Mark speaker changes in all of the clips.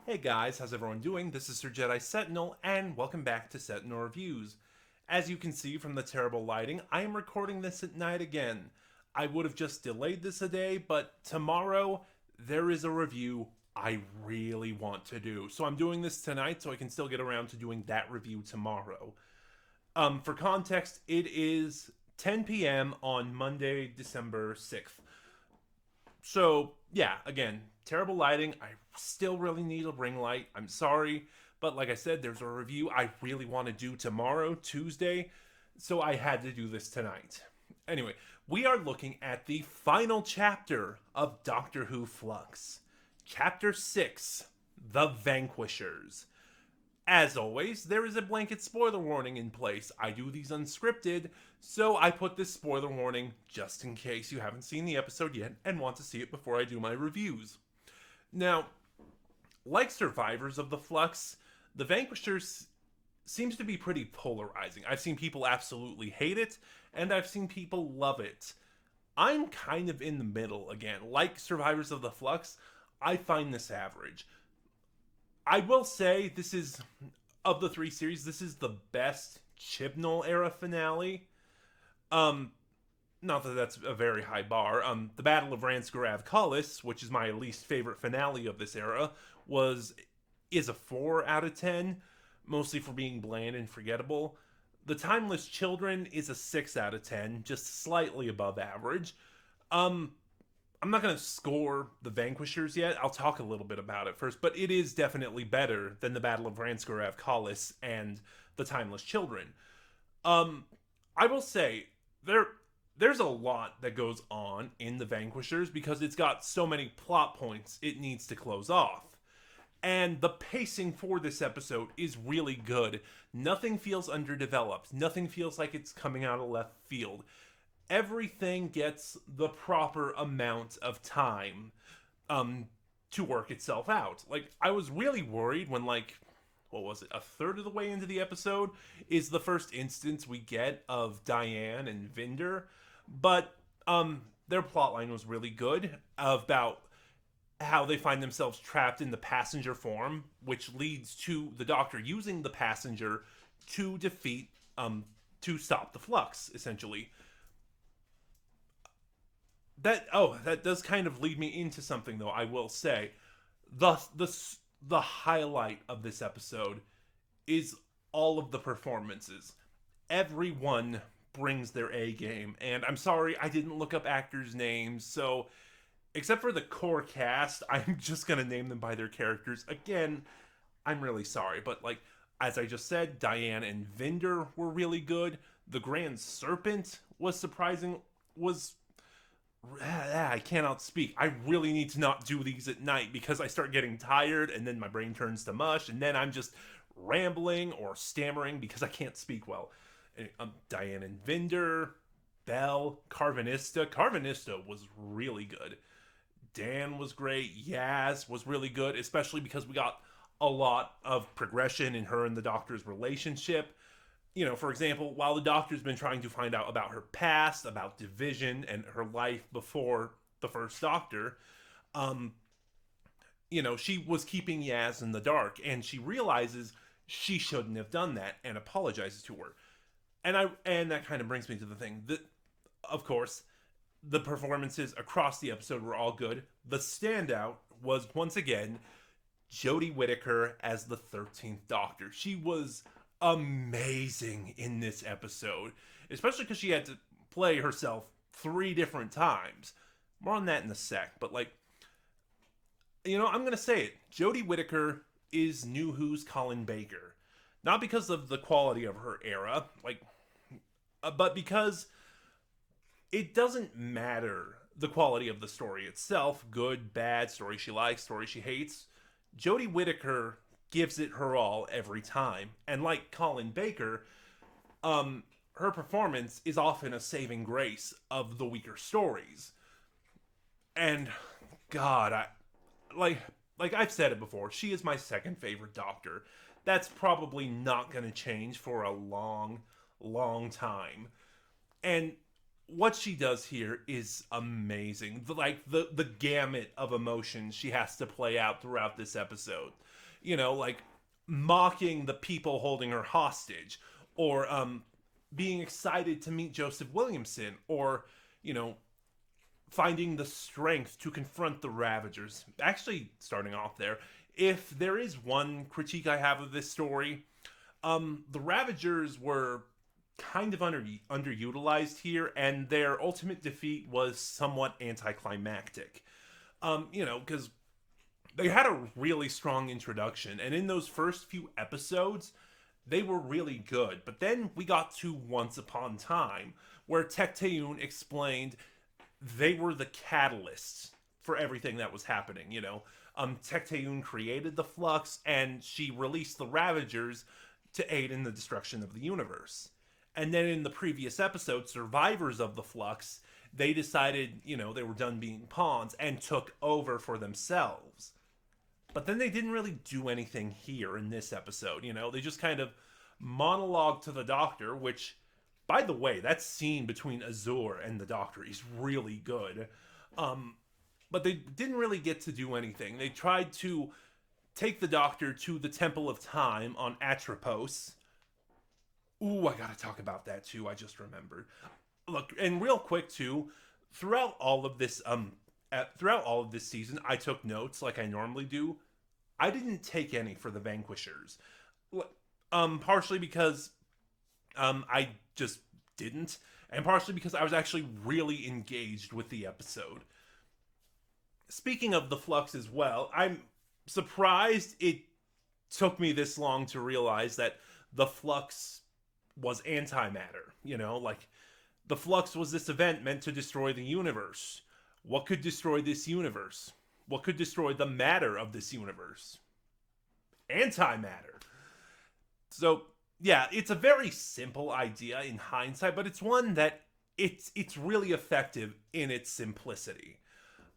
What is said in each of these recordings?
Speaker 1: Hey guys, how's everyone doing? This is Sir Jedi Sentinel, and welcome back to Sentinel Reviews. As you can see from the terrible lighting, I am recording this at night again. I would have just delayed this a day, but tomorrow there is a review I really want to do. So I'm doing this tonight so I can still get around to doing that review tomorrow. For context, it is 10 p.m. on Monday, December 6th. So yeah, again, terrible lighting. I still really need a ring light. I'm sorry, but like I said, there's a review I really want to do tomorrow, Tuesday, so I had to do this tonight. Anyway, we are looking at the final chapter of Doctor Who Flux, Chapter 6, The Vanquishers. As always, there is a blanket spoiler warning in place. I do these unscripted, so I put this spoiler warning just in case you haven't seen the episode yet and want to see it before I do my reviews. Now, like Survivors of the Flux, the Vanquishers seems to be pretty polarizing. I've seen people absolutely hate it, and I've seen people love it. I'm kind of in the middle again. Like Survivors of the Flux, I find this average. I will say this is, of the three series, this is the best Chibnall era finale. Um, Not that that's a very high bar. The Battle of Ranskorav Kullis, which is my least favorite finale of this era, was is a 4 out of 10, mostly for being bland and forgettable. The Timeless Children is a 6 out of 10, just slightly above average. Um, I'm not going to score the Vanquishers yet. I'll talk a little bit about it first, but it is definitely better than the Battle of Ranskorav Kullis and the Timeless Children. Um, I will say there's a lot that goes on in the Vanquishers because it's got so many plot points it needs to close off. And the pacing for this episode is really good. Nothing feels underdeveloped. Nothing feels like it's coming out of left field. Everything gets the proper amount of time to work itself out. Like, I was really worried when, like, what was it, a third of the way into the episode is the first instance we get of Diane and Vinder. But their plotline was really good about how they find themselves trapped in the passenger form, which leads to the Doctor using the passenger to defeat, to stop the Flux, essentially. That does kind of lead me into something, though. I will say the highlight of this episode is all of the performances. Everyone brings their A game, and I'm sorry I didn't look up actors' names, so except for the core cast, I'm just gonna name them by their characters. Again, I'm really sorry, but like as I just said, Diane and Vinder were really good. The Grand Serpent was surprising. Was I cannot speak. I really need to not do these at night because I start getting tired and then my brain turns to mush and then I'm just rambling or stammering because I can't speak well. Diane and Vinder, Belle, Carvanista. Carvanista was really good. Dan was great. Yaz was really good, especially because we got a lot of progression in her and the Doctor's relationship. For example, while the Doctor's been trying to find out about her past, about Division, and her life before the first Doctor, um, she was keeping Yaz in the dark, and she realizes she shouldn't have done that and apologizes to her. And that kind of brings me to the thing that, of course, the performances across the episode were all good. The standout was once again Jodie Whittaker as the 13th Doctor. She was amazing in this episode, especially because she had to play herself 3 different times. More on that in a sec, but I'm gonna say it. Jodie Whittaker is New Who's Colin Baker, not because of the quality of her era, but because it doesn't matter the quality of the story itself, good, bad, story she likes, story she hates. Jodie Whittaker gives it her all every time. And like Colin Baker, her performance is often a saving grace of the weaker stories. And God, I like I've said it before, she is my second favorite Doctor. That's probably not going to change for a long, long time. And what she does here is amazing. The gamut of emotions she has to play out throughout this episode. Like mocking the people holding her hostage, or being excited to meet Joseph Williamson, or you know finding the strength to confront the Ravagers. Actually, starting off there, if there is one critique I have of this story, the Ravagers were kind of underutilized here, and their ultimate defeat was somewhat anticlimactic. Because they had a really strong introduction, and in those first few episodes, they were really good. But then we got to Once Upon Time, where Tecteun explained they were the catalysts for everything that was happening. Tecteun created the Flux, and she released the Ravagers to aid in the destruction of the universe. And then in the previous episode, survivors of the Flux, they decided, they were done being pawns and took over for themselves. But then they didn't really do anything here in this episode. They just kind of monologue to the Doctor, which, by the way, that scene between Azure and the Doctor is really good. But they didn't really get to do anything. They tried to take the Doctor to the Temple of Time on Atropos. Ooh, I gotta talk about that too. I just remembered. Look, and real quick too, throughout all of this season, I took notes like I normally do. I didn't take any for the Vanquishers. Partially because I just didn't, and partially because I was actually really engaged with the episode. Speaking of the Flux as well, I'm surprised it took me this long to realize that the Flux was antimatter. The Flux was this event meant to destroy the universe. What could destroy this universe? What could destroy the matter of this universe? Antimatter. So, yeah, it's a very simple idea in hindsight, but it's one that it's really effective in its simplicity.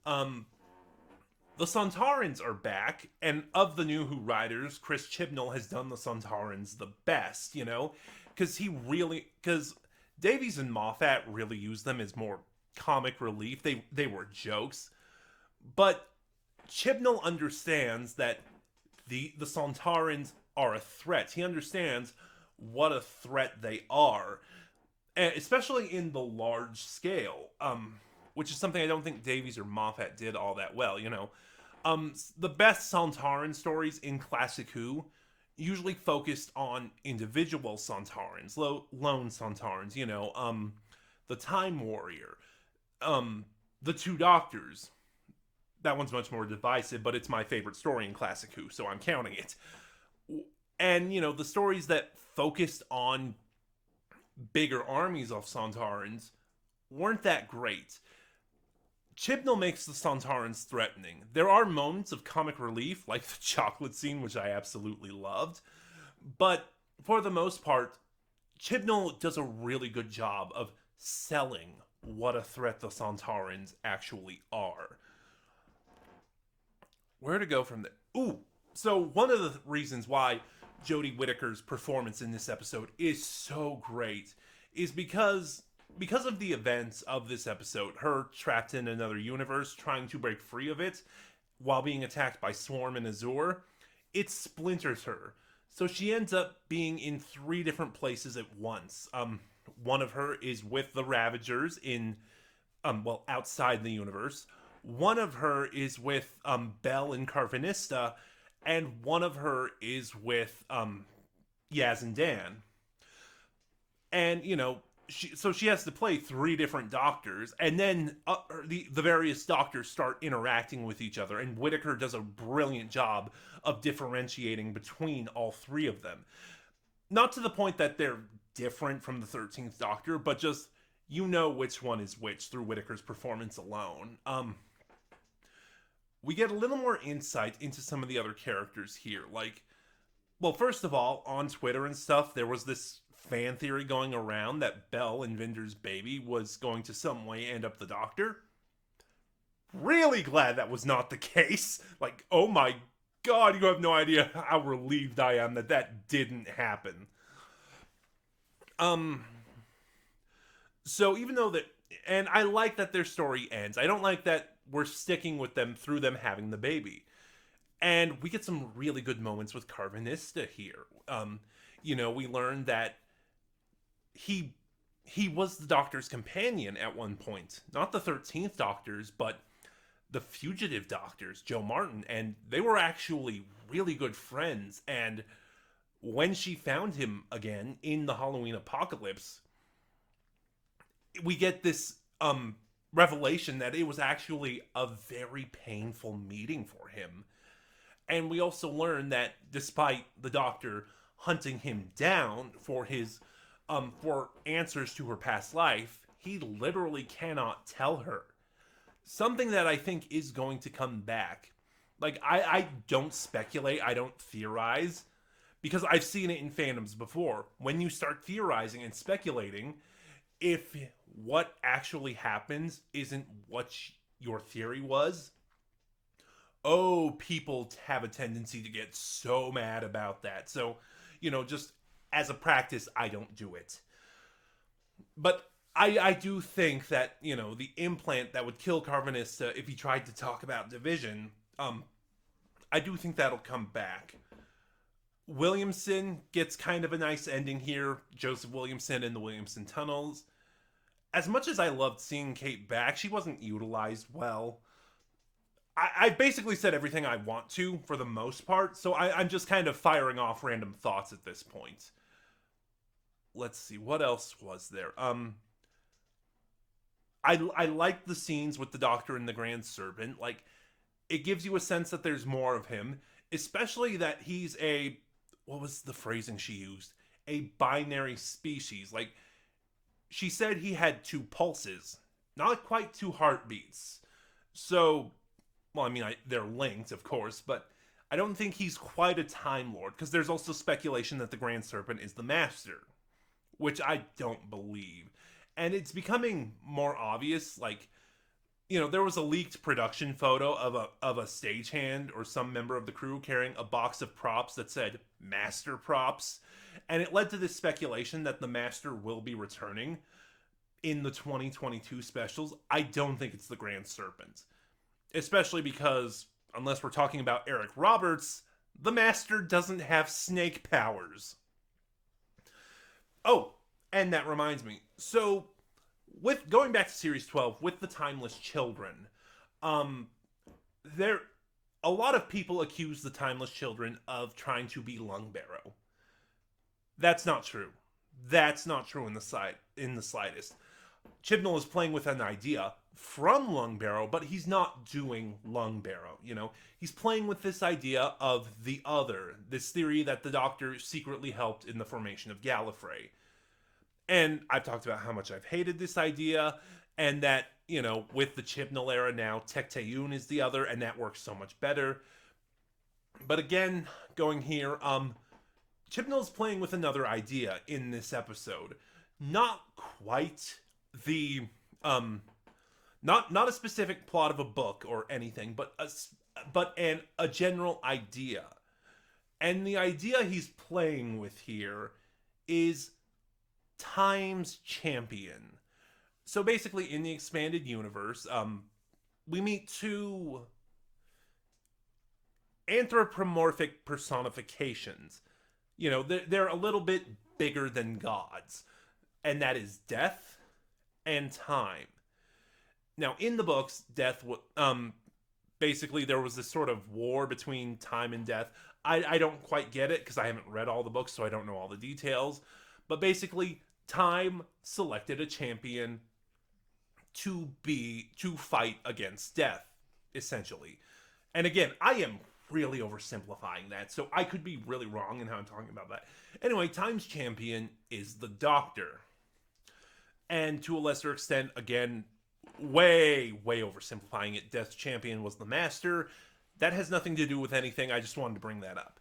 Speaker 1: The Sontarans are back, and of the new Who writers, Chris Chibnall has done the Sontarans the best, because Davies and Moffat really used them as more comic relief. They were jokes, but Chibnall understands that the Sontarans are a threat. He understands what a threat they are, and especially in the large scale, which is something I don't think Davies or Moffat did all that well. The best Sontaran stories in Classic Who usually focused on individual Sontarans, lone Sontarans, the Time Warrior, the Two Doctors. That one's much more divisive, but it's my favorite story in Classic Who, so I'm counting it. And, the stories that focused on bigger armies of Sontarans weren't that great. Chibnall makes the Sontarans threatening. There are moments of comic relief, like the chocolate scene, which I absolutely loved. But for the most part, Chibnall does a really good job of selling what a threat the Sontarans actually are. Where to go from there? Ooh, so one of the reasons why Jodie Whittaker's performance in this episode is so great is because of the events of this episode, her trapped in another universe, trying to break free of it, while being attacked by Swarm and Azure, it splinters her. So she ends up being in 3 different places at once. One of her is with the Ravagers in, outside the universe. One of her is with Bell and Carvanista, and one of her is with Yaz and Dan. And, she has to play 3 different doctors, and then the various doctors start interacting with each other, and Whittaker does a brilliant job of differentiating between all 3 of them. Not to the point that they're different from the 13th Doctor, but just which one is which through Whittaker's performance alone. We get a little more insight into some of the other characters here. First of all, on Twitter and stuff, there was this fan theory going around that Belle and Vinder's baby was going to some way end up the Doctor. Really glad that was not the case. Oh my god, you have no idea how relieved I am that didn't happen. So even though that And I like that their story ends. I don't like that we're sticking with them through them having the baby. And we get some really good moments with Carvanista here. We learned that he he was the Doctor's companion at one point. Not the 13th Doctors, but the fugitive Doctors, Joe Martin. And they were actually really good friends. And when she found him again in the Halloween apocalypse, we get this revelation that it was actually a very painful meeting for him. And we also learn that despite the Doctor hunting him down for his for answers to her past life, he literally cannot tell her. Something that I think is going to come back. Like, I don't speculate, I don't theorize, because I've seen it in fandoms before. When you start theorizing and speculating, if what actually happens isn't what your theory was, people have a tendency to get so mad about that. So, just as a practice, I don't do it. But I do think that, the implant that would kill Carvanista if he tried to talk about division, I do think that'll come back. Williamson gets kind of a nice ending here. Joseph Williamson in the Williamson tunnels. As much as I loved seeing Kate back, she wasn't utilized well. I basically said everything I want to for the most part, so I'm just kind of firing off random thoughts at this point. Let's see, what else was there? I like the scenes with the Doctor and the Grand Serpent. Like, it gives you a sense that there's more of him, especially that he's what was the phrasing she used? A binary species. Like, she said he had two pulses, not quite two heartbeats. So, well, I mean, they're linked, of course, but I don't think he's quite a Time Lord, because there's also speculation that the Grand Serpent is the Master, which I don't believe. And it's becoming more obvious, like, there was a leaked production photo of a stagehand or some member of the crew carrying a box of props that said Master Props, and it led to this speculation that the Master will be returning in the 2022 specials. I don't think it's the Grand Serpent. Especially because, unless we're talking about Eric Roberts, the Master doesn't have snake powers. Oh, and that reminds me. So, with going back to Series 12, with the Timeless Children, there a lot of people accuse the Timeless Children of trying to be Lungbarrow. That's not true. That's not true in the slightest. Chibnall is playing with an idea from Lungbarrow, but he's not doing Lungbarrow. He's playing with this idea of the other, this theory that the Doctor secretly helped in the formation of Gallifrey. And I've talked about how much I've hated this idea, and that, with the Chibnall era now, Tecteun is the other, and that works so much better. But again, going here, Chibnall's playing with another idea in this episode. Not quite the, not a specific plot of a book or anything, but a general idea. And the idea he's playing with here is Time's Champion. So basically, in the expanded universe, we meet two anthropomorphic personifications. They're a little bit bigger than gods, and that is Death and Time. Now, in the books, Death, basically there was this sort of war between Time and Death. I don't quite get it, because I haven't read all the books, so I don't know all the details. But basically, Time selected a champion to fight against Death, essentially. And again, I am really oversimplifying that, so I could be really wrong in how I'm talking about that. Anyway, Time's champion is the Doctor. And to a lesser extent, again, way oversimplifying it, Death's champion was the Master. That has nothing to do with anything, I just wanted to bring that up.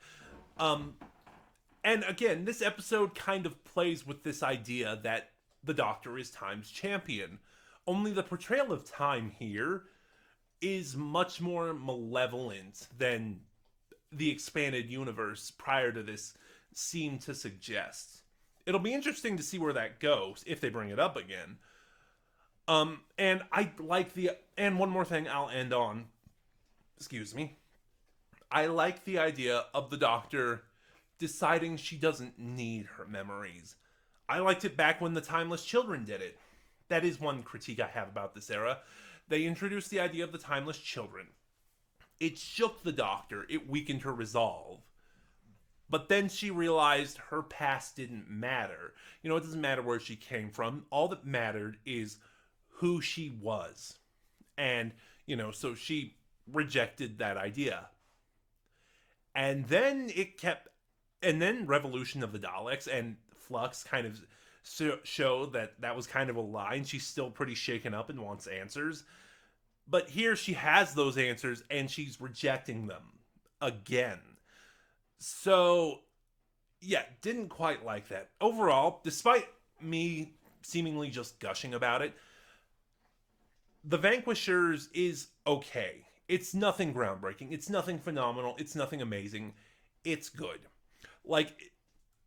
Speaker 1: And again, this episode kind of plays with this idea that the Doctor is Time's champion. Only the portrayal of Time here is much more malevolent than the expanded universe prior to this seemed to suggest. It'll be interesting to see where that goes, if they bring it up again. And I like and one more thing I'll end on. Excuse me. I like the idea of the Doctor deciding she doesn't need her memories. I liked it back when the Timeless Children did it. That is one critique I have about this era. They introduced the idea of the Timeless Children. It shook the Doctor, it weakened her resolve. But then she realized her past didn't matter. You know, it doesn't matter where she came from. All that mattered is who she was. And, you know, so she rejected that idea. And then Revolution of the Daleks and Flux kind of show that that was kind of a lie, and she's still pretty shaken up and wants answers. But here she has those answers and she's rejecting them again. So, yeah, didn't quite like that. Overall, despite me seemingly just gushing about it, The Vanquishers is okay. It's nothing groundbreaking. It's nothing phenomenal. It's nothing amazing. It's good. Like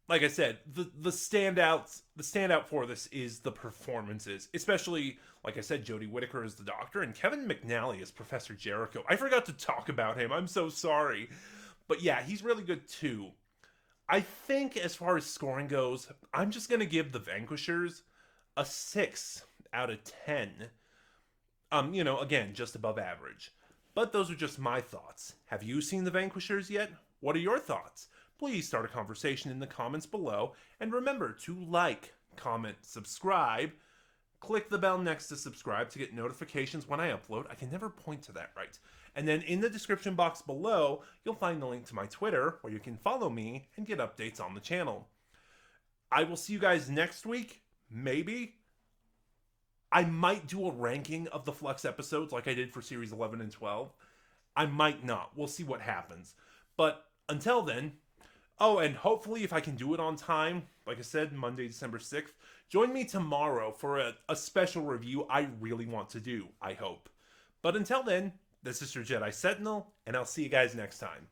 Speaker 1: I said, the standout for this is the performances, especially, like I said, Jodie Whittaker as the Doctor and Kevin McNally as Professor Jericho. I forgot to talk about him. I'm so sorry. But yeah, he's really good too. I think as far as scoring goes, I'm just going to give The Vanquishers a 6 out of 10. You know, again, just above average. But those are just my thoughts. Have you seen The Vanquishers yet? What are your thoughts? Please start a conversation in the comments below, and remember to like, comment, subscribe, click the bell next to subscribe to get notifications when I upload. I can never point to that right. And then in the description box below, you'll find the link to my Twitter, where you can follow me and get updates on the channel. I will see you guys next week, maybe. I might do a ranking of the Flux episodes like I did for Series 11 and 12. I might not. We'll see what happens. But until then, oh, and hopefully if I can do it on time, like I said, Monday, December 6th, join me tomorrow for a special review I really want to do, I hope. But until then, this is your Jedi Sentinel, and I'll see you guys next time.